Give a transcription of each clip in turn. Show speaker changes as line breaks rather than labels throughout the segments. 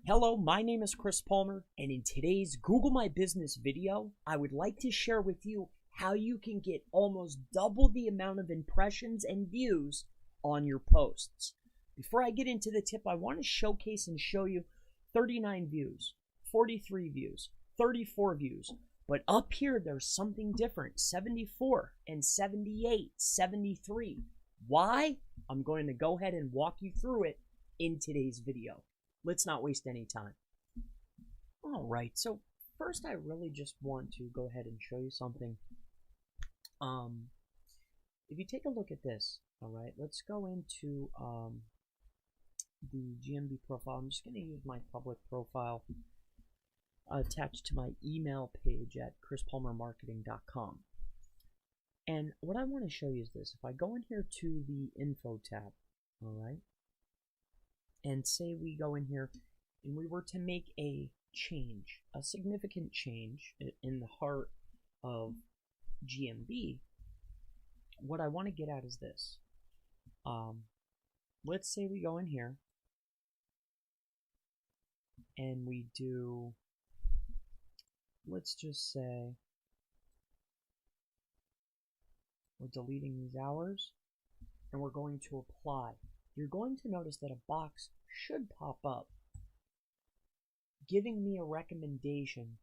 Hello, my name is Chris Palmer, and in today's Google My Business video, I would like to share with you how you can get almost double the amount of impressions and views on your posts. Before I get into the tip, I want to showcase and show you 39 views, 43 views, 34 views, but up here there's something different, 74 and 78, 73. Why? I'm going to go ahead and walk you through it in today's video. Let's not waste any time. All right, so first I really just want to go ahead and show you something. If you take a look at this, all right, let's go into the GMB profile. I'm just going to use my public profile attached to my email page at chrispalmermarketing.com. And what I want to show you is this. If I go in here to the info tab, all right, and say we go in here and we were to make a change, a significant change in the heart of GMB, what I want to get at is this. Let's say we go in here and we do, let's just say we're deleting these hours and we're going to apply. You're going to notice that a box should pop up giving me a recommendation.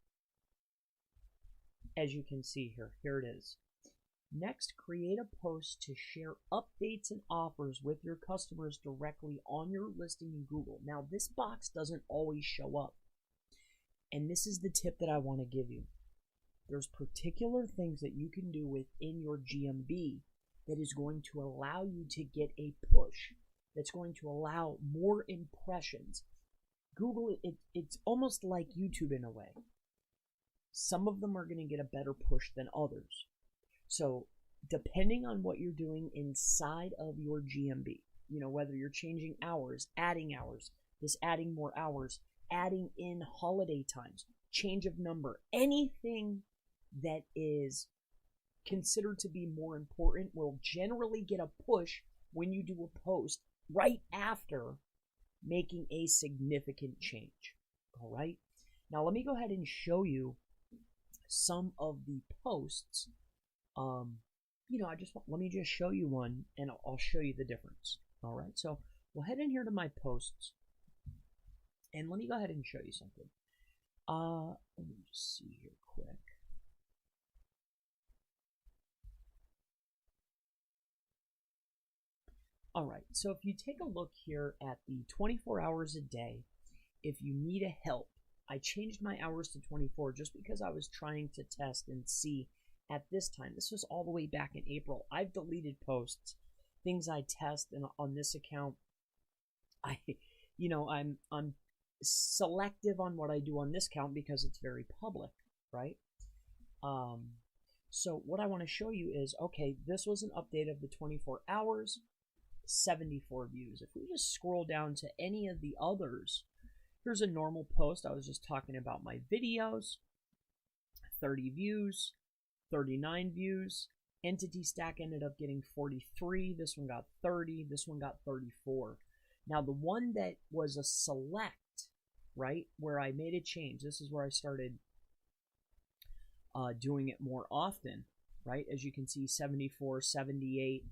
As you can see here, here it is. Next, create a post to share updates and offers with your customers directly on your listing in Google. Now, this box doesn't always show up, and this is the tip that I want to give you. There's particular things that you can do within your GMB that is going to allow you to get a push, that's going to allow more impressions. Google, it's almost like YouTube in a way. Some of them are going to get a better push than others. So depending on what you're doing inside of your GMB, you know, whether you're changing hours, this adding more hours, adding in holiday times, change of number, anything that is considered to be more important will generally get a push when you do a post right after making a significant change. All right. Now let me go ahead and show you some of the posts. Let me just show you one, and I'll show you the difference. All right. So we'll head in here to my posts, and let me go ahead and show you something. Let me just see here quick. All right, so if you take a look here at the 24 hours a day, if you need a help, I changed my hours to 24 just because I was trying to test and see at this time. This was all the way back in April. I've deleted posts, things I test, and on this account, I'm selective on what I do on this account because it's very public, right? So what I want to show you is, okay, this was an update of the 24 hours. 74 views. If we just scroll down to any of the others, here's a normal post. I was just talking about my videos. 30 views, 39 views. Entity stack ended up getting 43. This one got 30. This one got 34. Now the one that was a select, right, where I made a change, this is where I started doing it more often, right? As you can see, 74, 78.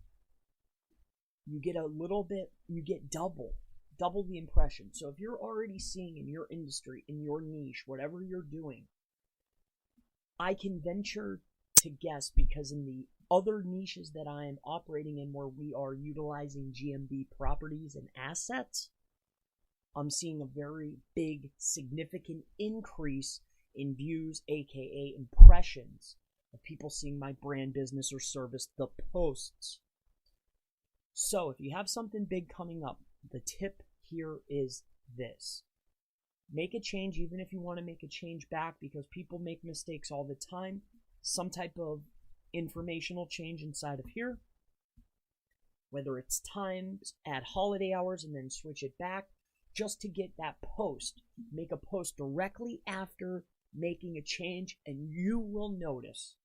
You get a little bit, you get double the impression. So if you're already seeing in your industry, in your niche, whatever you're doing, I can venture to guess, because in the other niches that I am operating in where we are utilizing GMB properties and assets, I'm seeing a very big, significant increase in views, aka impressions, of people seeing my brand, business, or service, the posts. So if you have something big coming up, the tip here is this. Make a change, even if you want to make a change back, because people make mistakes all the time. Some type of informational change inside of here, whether it's times, add holiday hours, and then switch it back, just to get that post. Make a post directly after making a change, and you will notice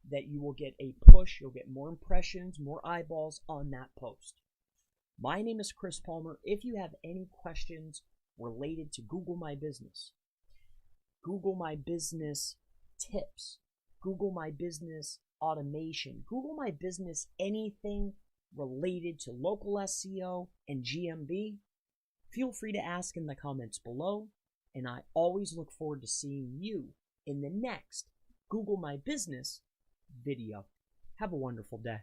that you will get a push, you'll get more impressions, more eyeballs on that post. My name is Chris Palmer. If you have any questions related to Google My Business, Google My Business tips, Google My Business automation, Google My Business anything related to local SEO and GMB, feel free to ask in the comments below, and I always look forward to seeing you in the next Google My Business video. Have a wonderful day.